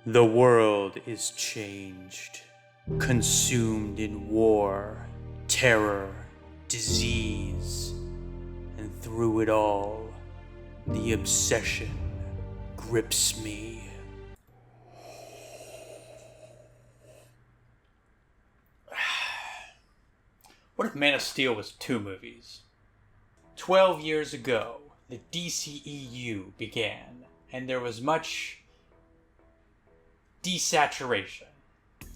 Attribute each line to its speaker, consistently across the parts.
Speaker 1: The world is changed, consumed in war, terror, disease, and through it all, the obsession grips me. What if Man of Steel was 2 movies? 12 years ago, the DCEU began, and there was much desaturation.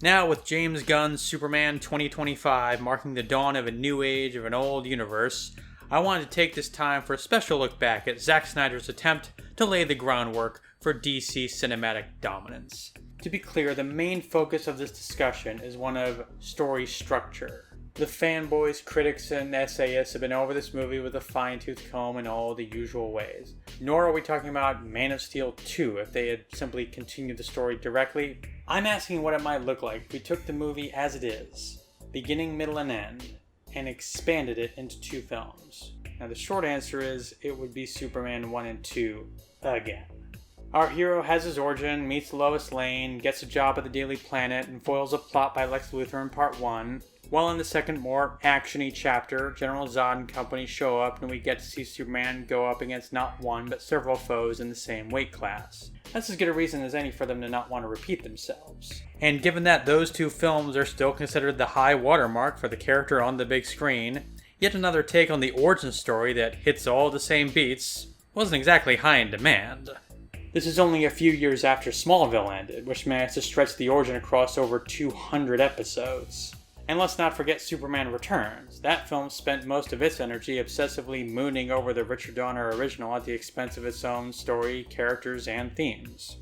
Speaker 1: Now, with James Gunn's Superman 2025 marking the dawn of a new age of an old universe, I wanted to take this time for a special look back at Zack Snyder's attempt to lay the groundwork for DC cinematic dominance. To be clear, the main focus of this discussion is one of story structure. The fanboys, critics, and essayists have been over this movie with a fine-tooth comb in all the usual ways. Nor are we talking about Man of Steel 2 if they had simply continued the story directly. I'm asking what it might look like if we took the movie as it is, beginning, middle, and end, and expanded it into 2 films. Now the short answer is it would be Superman 1 and 2 again. Our hero has his origin, meets Lois Lane, gets a job at the Daily Planet, and foils a plot by Lex Luthor in part 1. While in the second, more action-y chapter, General Zod and company show up and we get to see Superman go up against not one but several foes in the same weight class. That's as good a reason as any for them to not want to repeat themselves. And given that those 2 films are still considered the high watermark for the character on the big screen, yet another take on the origin story that hits all the same beats wasn't exactly high in demand. This is only a few years after Smallville ended, which managed to stretch the origin across over 200 episodes. And let's not forget Superman Returns. That film spent most of its energy obsessively mooning over the Richard Donner original at the expense of its own story, characters, and themes.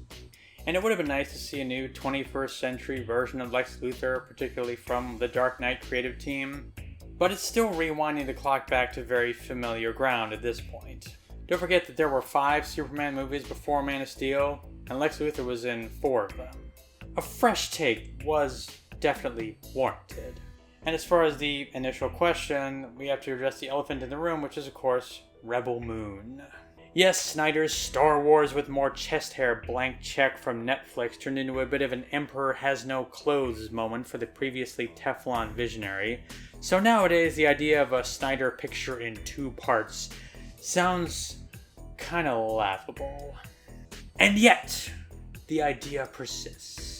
Speaker 1: And it would have been nice to see a new 21st century version of Lex Luthor, particularly from the Dark Knight creative team. But it's still rewinding the clock back to very familiar ground at this point. Don't forget that there were 5 Superman movies before Man of Steel, and Lex Luthor was in 4 of them. A fresh take was definitely warranted. And as far as the initial question, we have to address the elephant in the room, which is of course Rebel Moon. Yes, Snyder's Star Wars with more chest hair blank check from Netflix turned into a bit of an Emperor has no clothes moment for the previously Teflon visionary. So nowadays the idea of a Snyder picture in 2 parts sounds kinda laughable. And yet, the idea persists.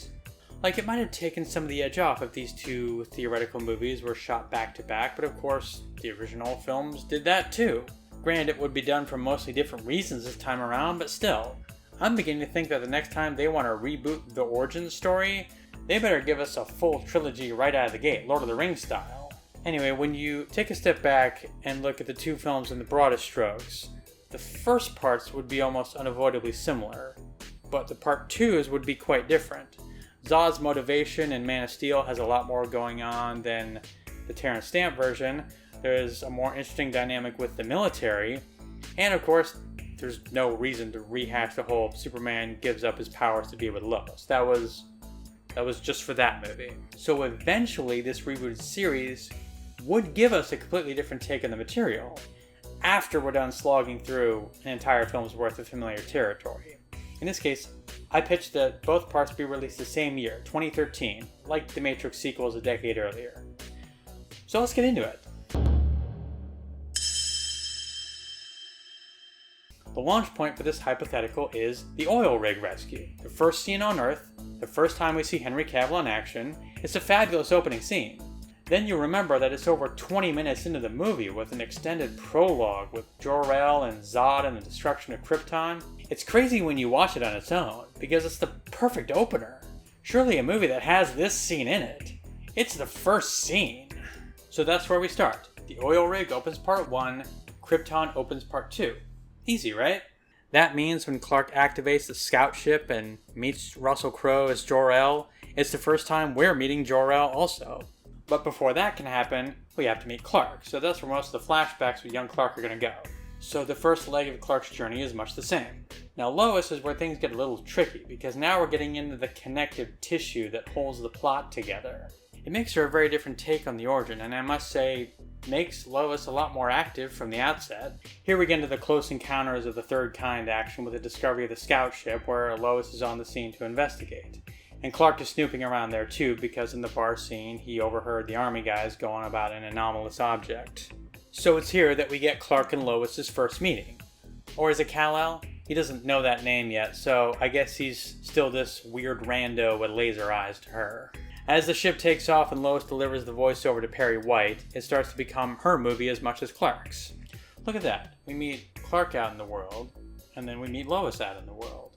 Speaker 1: Like, it might have taken some of the edge off if these 2 theoretical movies were shot back to back, but of course, the original films did that too. Granted, it would be done for mostly different reasons this time around, but still, I'm beginning to think that the next time they want to reboot the origin story, they better give us a full trilogy right out of the gate, Lord of the Rings style. Anyway, when you take a step back and look at the 2 films in the broadest strokes, the first parts would be almost unavoidably similar, but the part 2s would be quite different. Zod's motivation in Man of Steel has a lot more going on than the Terrence Stamp version. There's a more interesting dynamic with the military. And of course, there's no reason to rehash the whole Superman gives up his powers to be with Lois. That was just for that movie. So eventually, this rebooted series would give us a completely different take on the material after we're done slogging through an entire film's worth of familiar territory. In this case, I pitched that both parts be released the same year, 2013, like the Matrix sequels a decade earlier. So let's get into it. The launch point for this hypothetical is the oil rig rescue. The first scene on Earth, the first time we see Henry Cavill in action. It's a fabulous opening scene. Then you remember that it's over 20 minutes into the movie with an extended prologue with Jor-El and Zod and the destruction of Krypton. It's crazy when you watch it on its own, because it's the perfect opener. Surely a movie that has this scene in it. It's the first scene. So that's where we start. The oil rig opens part 1, Krypton opens part 2. Easy, right? That means when Clark activates the scout ship and meets Russell Crowe as Jor-El, it's the first time we're meeting Jor-El also. But before that can happen, we have to meet Clark, so that's where most of the flashbacks with young Clark are going to go. So the first leg of Clark's journey is much the same. Now Lois is where things get a little tricky, because now we're getting into the connective tissue that holds the plot together. It makes her a very different take on the origin, and I must say, makes Lois a lot more active from the outset. Here we get into the close encounters of the third kind action with the discovery of the scout ship, where Lois is on the scene to investigate. And Clark is snooping around there too, because in the bar scene he overheard the army guys go on about an anomalous object. So it's here that we get Clark and Lois's first meeting. Or is it Kal-El? He doesn't know that name yet, so I guess he's still this weird rando with laser eyes to her. As the ship takes off and Lois delivers the voiceover to Perry White, it starts to become her movie as much as Clark's. Look at that. We meet Clark out in the world, and then we meet Lois out in the world.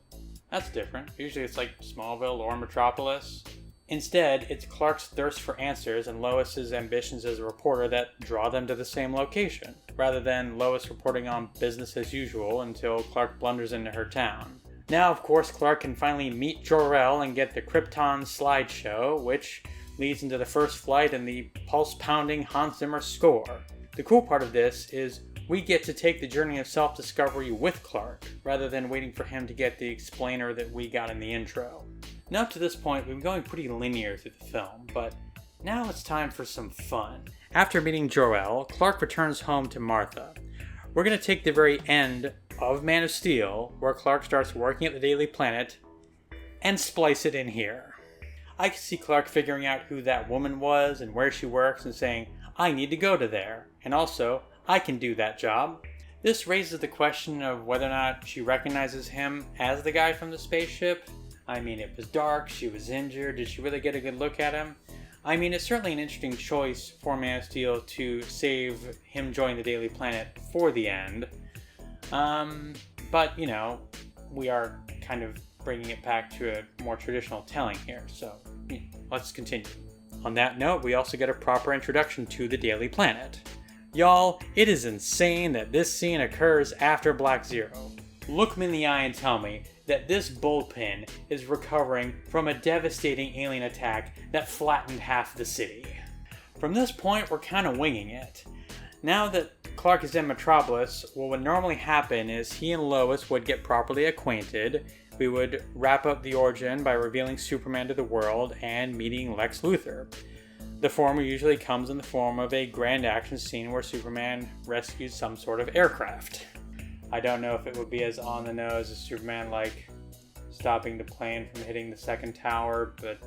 Speaker 1: That's different. Usually it's like Smallville or Metropolis. Instead, it's Clark's thirst for answers and Lois's ambitions as a reporter that draw them to the same location, rather than Lois reporting on business as usual until Clark blunders into her town. Now, of course, Clark can finally meet Jor-El and get the Krypton slideshow, which leads into the first flight and the pulse-pounding Hans Zimmer score. The cool part of this is we get to take the journey of self-discovery with Clark, rather than waiting for him to get the explainer that we got in the intro. Now up to this point, we've been going pretty linear through the film, but now it's time for some fun. After meeting Jor-El, Clark returns home to Martha. We're going to take the very end of Man of Steel, where Clark starts working at the Daily Planet, and splice it in here. I can see Clark figuring out who that woman was and where she works and saying, I need to go to there, and also, I can do that job. This raises the question of whether or not she recognizes him as the guy from the spaceship. I mean, it was dark, she was injured, did she really get a good look at him? I mean, it's certainly an interesting choice for Man of Steel to save him joining the Daily Planet for the end. But, you know, we are kind of bringing it back to a more traditional telling here, so let's continue. On that note, we also get a proper introduction to the Daily Planet. Y'all, it is insane that this scene occurs after Black Zero. Look me in the eye and tell me that this bullpen is recovering from a devastating alien attack that flattened half the city. From this point, we're kind of winging it. Now that Clark is in Metropolis, what would normally happen is he and Lois would get properly acquainted. We would wrap up the origin by revealing Superman to the world and meeting Lex Luthor. The former usually comes in the form of a grand action scene where Superman rescues some sort of aircraft. I don't know if it would be as on the nose as Superman, like, stopping the plane from hitting the second tower, but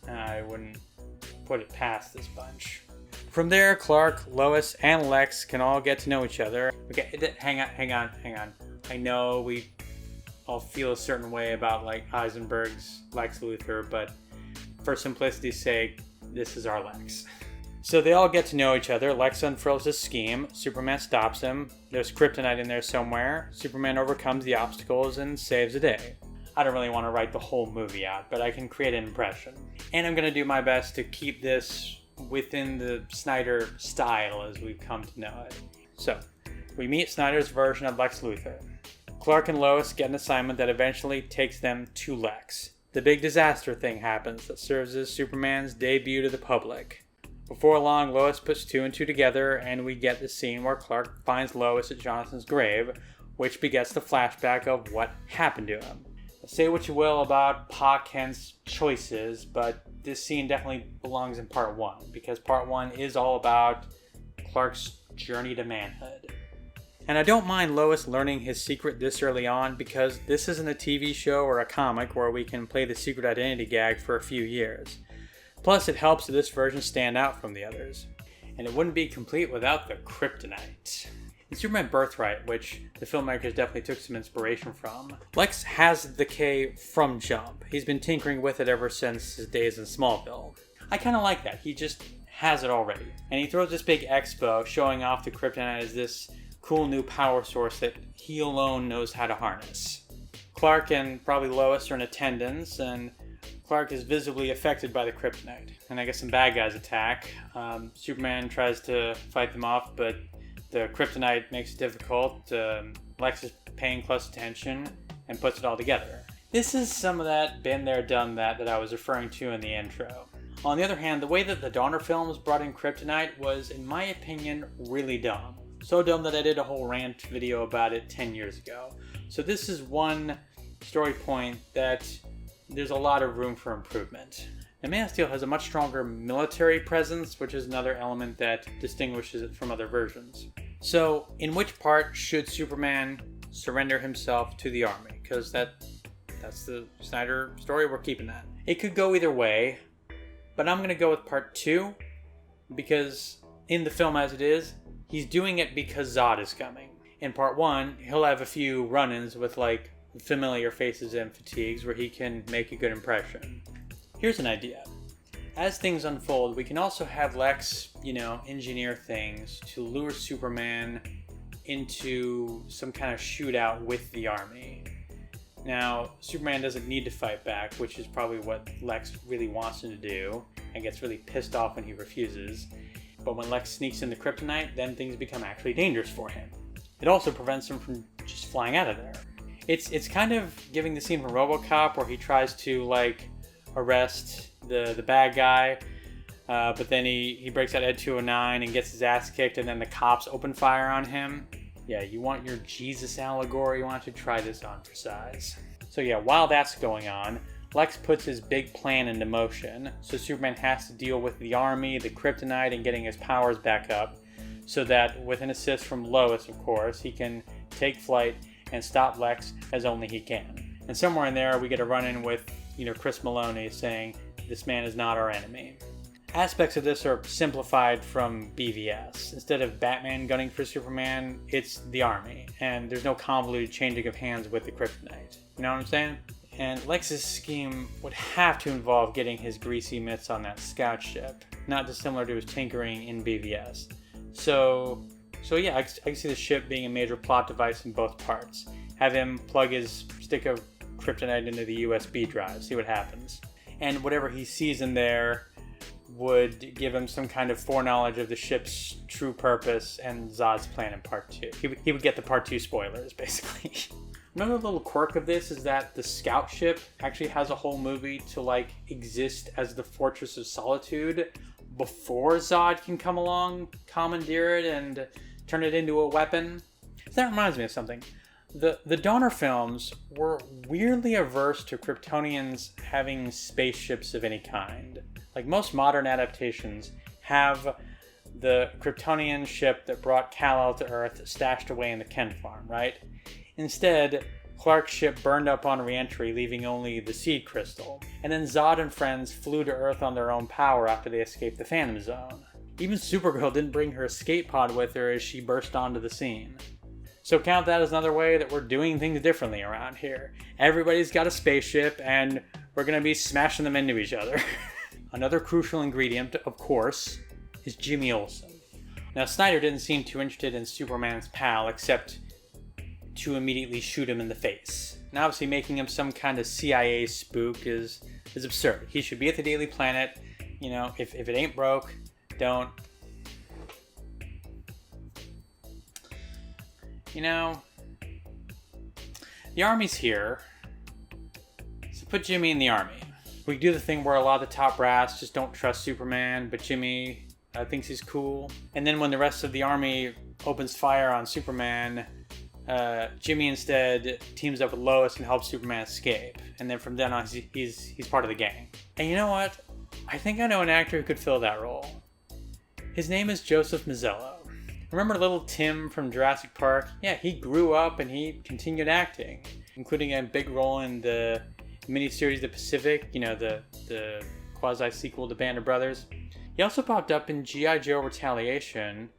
Speaker 1: I wouldn't put it past this bunch. From there, Clark, Lois, and Lex can all get to know each other. Okay, hang on. I know we all feel a certain way about, like, Eisenberg's Lex Luthor, but for simplicity's sake, this is our Lex. So they all get to know each other. Lex unfurls his scheme. Superman stops him. There's kryptonite in there somewhere. Superman overcomes the obstacles and saves the day. I don't really want to write the whole movie out, but I can create an impression. And I'm going to do my best to keep this within the Snyder style as we've come to know it. So, we meet Snyder's version of Lex Luthor. Clark and Lois get an assignment that eventually takes them to Lex. The big disaster thing happens that serves as Superman's debut to the public. Before long, Lois puts two and two together, and we get the scene where Clark finds Lois at Jonathan's grave, which begets the flashback of what happened to him. Say what you will about Pa Kent's choices, but this scene definitely belongs in part 1, because part 1 is all about Clark's journey to manhood. And I don't mind Lois learning his secret this early on, because this isn't a TV show or a comic where we can play the secret identity gag for a few years. Plus, it helps this version stand out from the others. And it wouldn't be complete without the kryptonite. In Superman Birthright, which the filmmakers definitely took some inspiration from, Lex has the K from Jump. He's been tinkering with it ever since his days in Smallville. I kind of like that. He just has it already. And he throws this big expo showing off the kryptonite as this cool new power source that he alone knows how to harness. Clark and probably Lois are in attendance, and Clark is visibly affected by the kryptonite. And I guess some bad guys attack. Superman tries to fight them off, but the kryptonite makes it difficult. Lex is paying close attention and puts it all together. This is some of that been there, done that I was referring to in the intro. On the other hand, the way that the Donner films brought in kryptonite was, in my opinion, really dumb. So dumb that I did a whole rant video about it 10 years ago. So this is one story point that there's a lot of room for improvement. And Man of Steel has a much stronger military presence, which is another element that distinguishes it from other versions. So, in which part should Superman surrender himself to the army? Because that's the Snyder story, we're keeping that. It could go either way, but I'm going to go with part 2, because in the film as it is, he's doing it because Zod is coming. In part 1, he'll have a few run-ins with like familiar faces and fatigues where he can make a good impression. Here's an idea. As things unfold, we can also have Lex, engineer things to lure Superman into some kind of shootout with the army. Now, Superman doesn't need to fight back, which is probably what Lex really wants him to do, and gets really pissed off when he refuses. But when Lex sneaks into Kryptonite, then things become actually dangerous for him. It also prevents him from just flying out of there. It's kind of giving the scene from RoboCop where he tries to arrest the bad guy, but then he breaks out Ed 209 and gets his ass kicked, and then the cops open fire on him. Yeah, you want your Jesus allegory, you want to try this on for size. So yeah, while that's going on, Lex puts his big plan into motion, so Superman has to deal with the army, the kryptonite, and getting his powers back up, so that with an assist from Lois, of course, he can take flight and stop Lex as only he can. And somewhere in there, we get a run-in with, Chris Maloney saying, "This man is not our enemy." Aspects of this are simplified from BVS. Instead of Batman gunning for Superman, it's the army, and there's no convoluted changing of hands with the kryptonite. You know what I'm saying? And Lex's scheme would have to involve getting his greasy mitts on that scout ship, not dissimilar to his tinkering in BVS. So yeah, I can see the ship being a major plot device in both parts. Have him plug his stick of kryptonite into the USB drive, see what happens. And whatever he sees in there would give him some kind of foreknowledge of the ship's true purpose and Zod's plan in part 2. He would get the part 2 spoilers, basically. Another little quirk of this is that the scout ship actually has a whole movie to exist as the Fortress of Solitude before Zod can come along, commandeer it, and turn it into a weapon. So that reminds me of something. The Donner films were weirdly averse to Kryptonians having spaceships of any kind. Like most modern adaptations have the Kryptonian ship that brought Kal-El to Earth stashed away in the Ken farm, right? Instead, Clark's ship burned up on re-entry, leaving only the seed crystal. And then Zod and friends flew to Earth on their own power after they escaped the Phantom Zone. Even Supergirl didn't bring her escape pod with her as she burst onto the scene. So count that as another way that we're doing things differently around here. Everybody's got a spaceship, and we're going to be smashing them into each other. Another crucial ingredient, of course, is Jimmy Olsen. Now, Snyder didn't seem too interested in Superman's pal, except to immediately shoot him in the face. And obviously making him some kind of CIA spook is absurd. He should be at the Daily Planet. If it ain't broke, don't. The army's here, so put Jimmy in the army. We do the thing where a lot of the top brass just don't trust Superman, but Jimmy thinks he's cool. And then when the rest of the army opens fire on Superman, Jimmy instead teams up with Lois and helps Superman escape. And then from then on, he's part of the gang. And you know what? I think I know an actor who could fill that role. His name is Joseph Mazzello. Remember little Tim from Jurassic Park? Yeah, he grew up and he continued acting, including a big role in the miniseries The Pacific, the quasi-sequel to Band of Brothers. He also popped up in G.I. Joe Retaliation,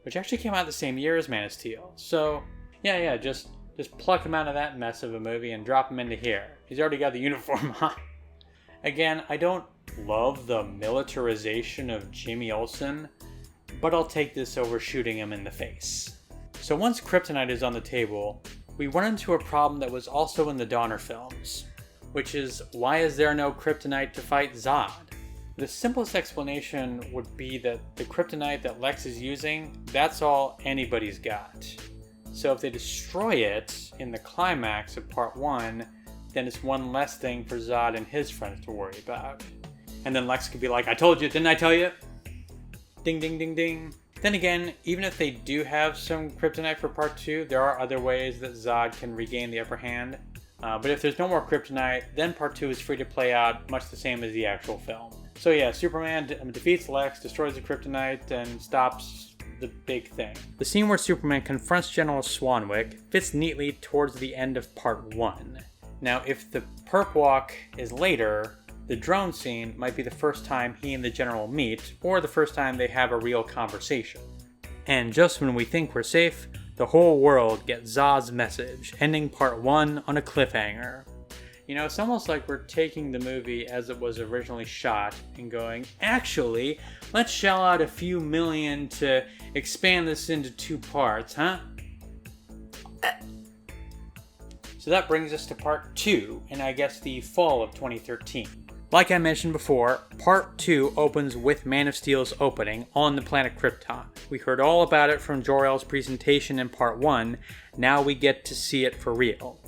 Speaker 1: which actually came out the same year as Man of Steel. So, yeah, just pluck him out of that mess of a movie and drop him into here. He's already got the uniform on. Again, I don't love the militarization of Jimmy Olsen, but I'll take this over shooting him in the face. So once kryptonite is on the table, we run into a problem that was also in the Donner films, which is, why is there no kryptonite to fight Zod? The simplest explanation would be that the kryptonite that Lex is using, that's all anybody's got. So if they destroy it in the climax of part 1, then it's one less thing for Zod and his friends to worry about. And then Lex could be like, I told you, didn't I tell you? Ding, ding, ding, ding. Then again, even if they do have some kryptonite for part 2, there are other ways that Zod can regain the upper hand. But if there's no more kryptonite, then part 2 is free to play out much the same as the actual film. So yeah, Superman defeats Lex, destroys the kryptonite, and stops the big thing. The scene where Superman confronts General Swanwick fits neatly towards the end of part 1. Now, if the perp walk is later, the drone scene might be the first time he and the General meet, or the first time they have a real conversation. And just when we think we're safe, the whole world gets Zod's message, ending part 1 on a cliffhanger. You know, it's almost like we're taking the movie as it was originally shot and going, actually, let's shell out a few million to expand this into 2 parts, huh? So that brings us to part 2, and I guess the fall of 2013. Like I mentioned before, part 2 opens with Man of Steel's opening on the planet Krypton. We heard all about it from Jor-El's presentation in part 1, now we get to see it for real.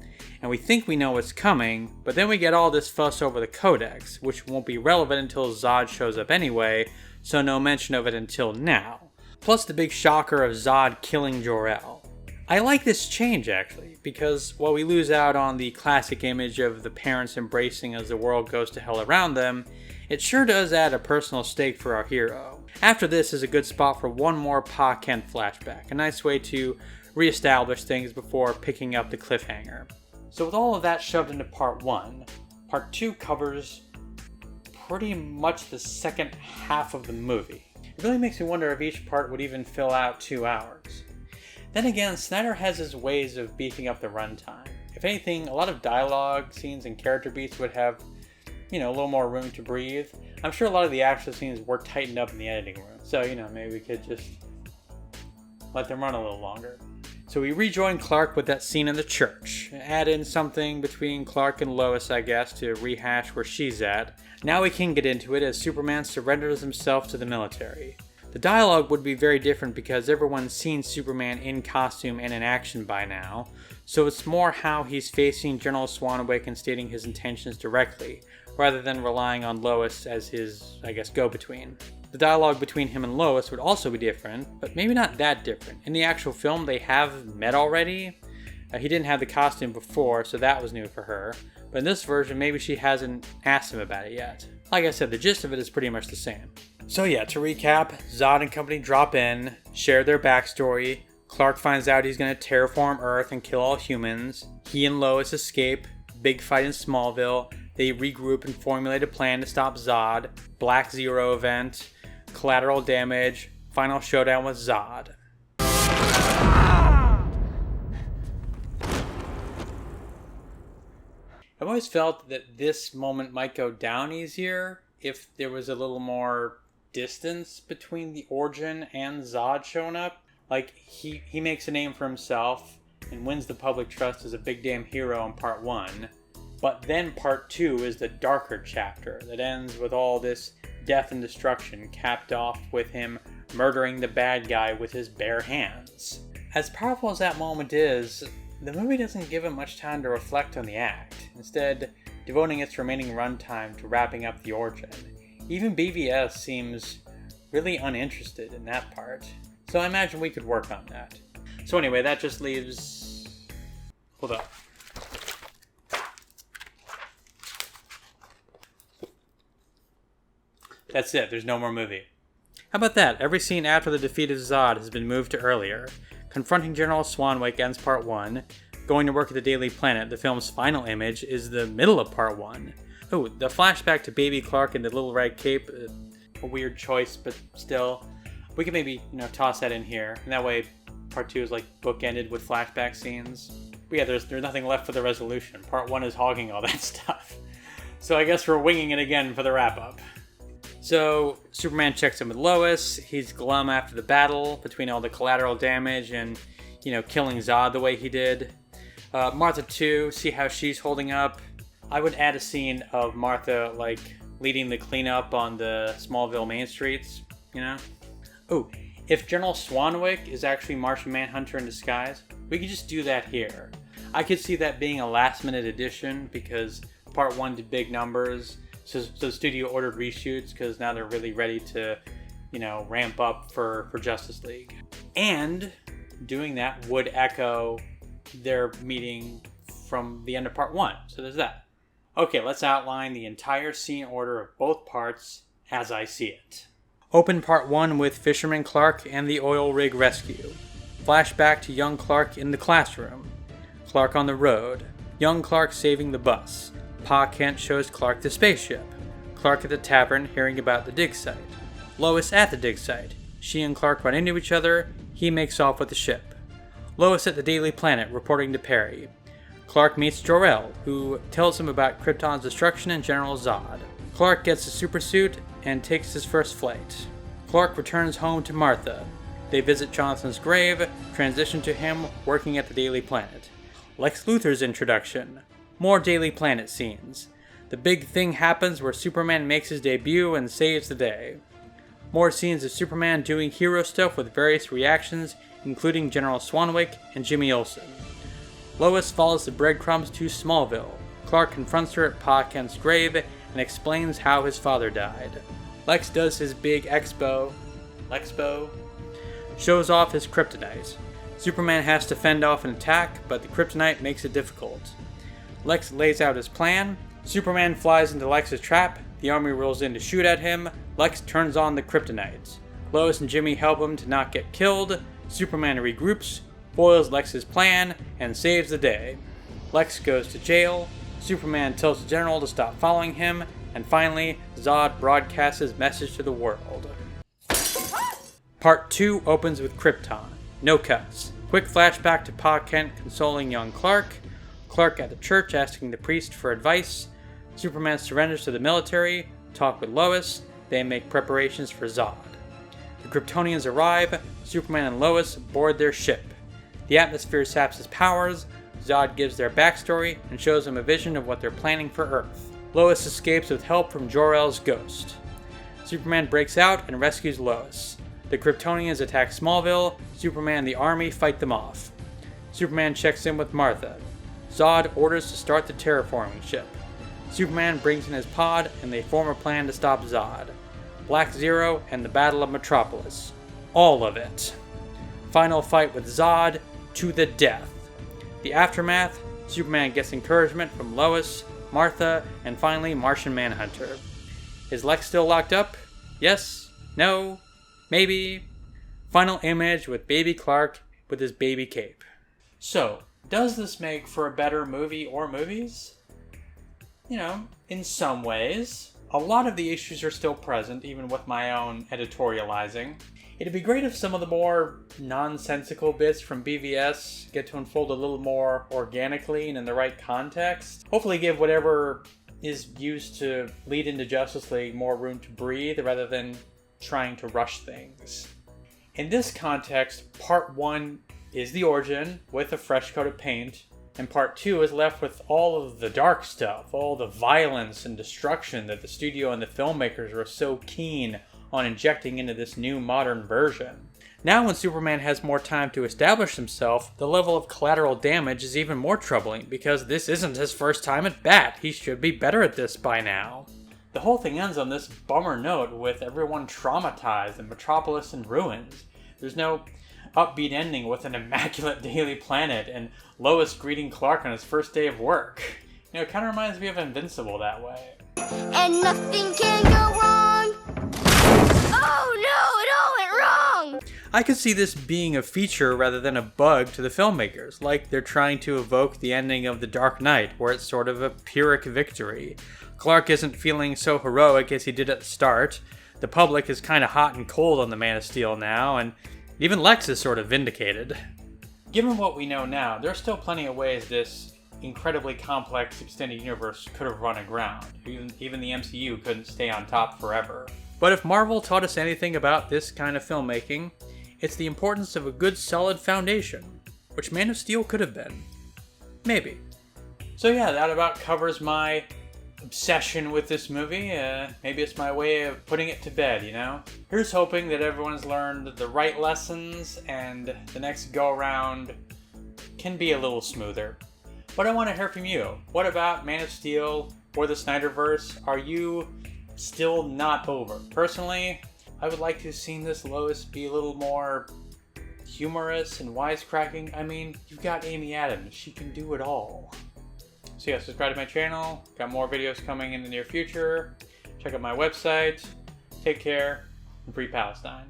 Speaker 1: And we think we know what's coming, but then we get all this fuss over the Codex, which won't be relevant until Zod shows up anyway, so no mention of it until now. Plus the big shocker of Zod killing Jor-El. I like this change actually, because while we lose out on the classic image of the parents embracing as the world goes to hell around them, it sure does add a personal stake for our hero. After this is a good spot for one more Pa Kent flashback, a nice way to reestablish things before picking up the cliffhanger. So with all of that shoved into part 1, part 2 covers pretty much the second half of the movie. It really makes me wonder if each part would even fill out 2 hours. Then again, Snyder has his ways of beefing up the runtime. If anything, a lot of dialogue scenes and character beats would have, a little more room to breathe. I'm sure a lot of the action scenes were tightened up in the editing room. So, maybe we could just let them run a little longer. So we rejoin Clark with that scene in the church. Add in something between Clark and Lois, I guess, to rehash where she's at. Now we can get into it as Superman surrenders himself to the military. The dialogue would be very different because everyone's seen Superman in costume and in action by now, so it's more how he's facing General Swanwick and stating his intentions directly, rather than relying on Lois as his, go-between. The dialogue between him and Lois would also be different, but maybe not that different. In the actual film, they have met already. He didn't have the costume before, so that was new for her. But in this version, maybe she hasn't asked him about it yet. Like I said, the gist of it is pretty much the same. So yeah, to recap, Zod and company drop in, share their backstory. Clark finds out he's going to terraform Earth and kill all humans. He and Lois escape. Big fight in Smallville. They regroup and formulate a plan to stop Zod. Black Zero event. Collateral damage. Final showdown with Zod. I've always felt that this moment might go down easier if there was a little more distance between the origin and Zod showing up. Like, he makes a name for himself and wins the public trust as a big damn hero in part 1. But then part 2 is the darker chapter that ends with all this death and destruction, capped off with him murdering the bad guy with his bare hands. As powerful as that moment is, the movie doesn't give it much time to reflect on the act, instead devoting its remaining runtime to wrapping up the origin. Even BVS seems really uninterested in that part, so I imagine we could work on that. So anyway, that just leaves... Hold up. That's it, there's no more movie. How about that? Every scene after the defeat of Zod has been moved to earlier. Confronting General Swanwick ends part 1. Going to work at the Daily Planet, the film's final image, is the middle of part 1. Oh, the flashback to Baby Clark in the Little Red Cape, a weird choice, but still. We can maybe, toss that in here. And that way, part 2 is like bookended with flashback scenes. But yeah, there's nothing left for the resolution. Part 1 is hogging all that stuff. So I guess we're winging it again for the wrap-up. So, Superman checks in with Lois. He's glum after the battle, between all the collateral damage and, killing Zod the way he did. Martha too, see how she's holding up. I would add a scene of Martha, leading the cleanup on the Smallville main streets, Oh, if General Swanwick is actually Martian Manhunter in disguise, we could just do that here. I could see that being a last-minute addition, because part 1 did big numbers. So the studio ordered reshoots because now they're really ready to, ramp up for Justice League. And doing that would echo their meeting from the end of part 1. So there's that. Okay, let's outline the entire scene order of both parts as I see it. Open part 1 with Fisherman Clark and the oil rig rescue. Flashback to young Clark in the classroom. Clark on the road. Young Clark saving the bus. Pa Kent shows Clark the spaceship. Clark at the tavern hearing about the dig site. Lois at the dig site. She and Clark run into each other. He makes off with the ship. Lois at the Daily Planet reporting to Perry. Clark meets Jor-El, who tells him about Krypton's destruction and General Zod. Clark gets a supersuit and takes his first flight. Clark returns home to Martha. They visit Jonathan's grave, transition to him working at the Daily Planet. Lex Luthor's introduction. More Daily Planet scenes. The big thing happens where Superman makes his debut and saves the day. More scenes of Superman doing hero stuff with various reactions, including General Swanwick and Jimmy Olsen. Lois follows the breadcrumbs to Smallville. Clark confronts her at Pa Kent's grave and explains how his father died. Lex does his big Lexpo, shows off his kryptonite. Superman has to fend off an attack, but the kryptonite makes it difficult. Lex lays out his plan. Superman flies into Lex's trap. The army rolls in to shoot at him. Lex turns on the kryptonite. Lois and Jimmy help him to not get killed. Superman regroups, foils Lex's plan, and saves the day. Lex goes to jail. Superman tells the General to stop following him. And finally, Zod broadcasts his message to the world. Part 2 opens with Krypton. No cuts. Quick flashback to Pa Kent consoling young Clark. Clark at the church asking the priest for advice. Superman surrenders to the military. Talk with Lois. They make preparations for Zod. The Kryptonians arrive. Superman and Lois board their ship. The atmosphere saps his powers. Zod gives their backstory and shows them a vision of what they're planning for Earth. Lois escapes with help from Jor-El's ghost. Superman breaks out and rescues Lois. The Kryptonians attack Smallville. Superman and the army fight them off. Superman checks in with Martha. Zod orders to start the terraforming ship. Superman brings in his pod and they form a plan to stop Zod. Black Zero and the Battle of Metropolis. All of it. Final fight with Zod to the death. The aftermath, Superman gets encouragement from Lois, Martha, and finally Martian Manhunter. Is Lex still locked up? Yes? No? Maybe? Final image with baby Clark with his baby cape. So, does this make for a better movie or movies? You know, in some ways. A lot of the issues are still present, even with my own editorializing. It'd be great if some of the more nonsensical bits from BVS get to unfold a little more organically and in the right context. Hopefully give whatever is used to lead into Justice League more room to breathe rather than trying to rush things. In this context, Part 1 is the origin with a fresh coat of paint, and Part 2 is left with all of the dark stuff, all the violence and destruction that the studio and the filmmakers were so keen on injecting into this new modern version. Now when Superman has more time to establish himself, the level of collateral damage is even more troubling because this isn't his first time at bat. He should be better at this by now. The whole thing ends on this bummer note with everyone traumatized and Metropolis in ruins. There's no upbeat ending with an immaculate Daily Planet and Lois greeting Clark on his first day of work. You know, it kind of reminds me of Invincible that way.
Speaker 2: And nothing can go wrong. Oh no, it all went wrong!
Speaker 1: I could see this being a feature rather than a bug to the filmmakers, like they're trying to evoke the ending of The Dark Knight, where it's sort of a Pyrrhic victory. Clark isn't feeling so heroic as he did at the start. The public is kind of hot and cold on the Man of Steel now, and even Lex is sort of vindicated. Given what we know now, there are still plenty of ways this incredibly complex extended universe could have run aground. Even the MCU couldn't stay on top forever. But if Marvel taught us anything about this kind of filmmaking, it's the importance of a good solid foundation, which Man of Steel could have been. Maybe. So yeah, that about covers my obsession with this movie. Maybe it's my way of putting it to bed, you know? Here's hoping that everyone's learned the right lessons and the next go-around can be a little smoother. But I want to hear from you. What about Man of Steel or the Snyderverse? Are you still not over? Personally, I would like to have seen this Lois be a little more humorous and wisecracking. I mean, you've got Amy Adams. She can do it all. So yeah, subscribe to my channel. Got more videos coming in the near future. Check out my website. Take care, and free Palestine.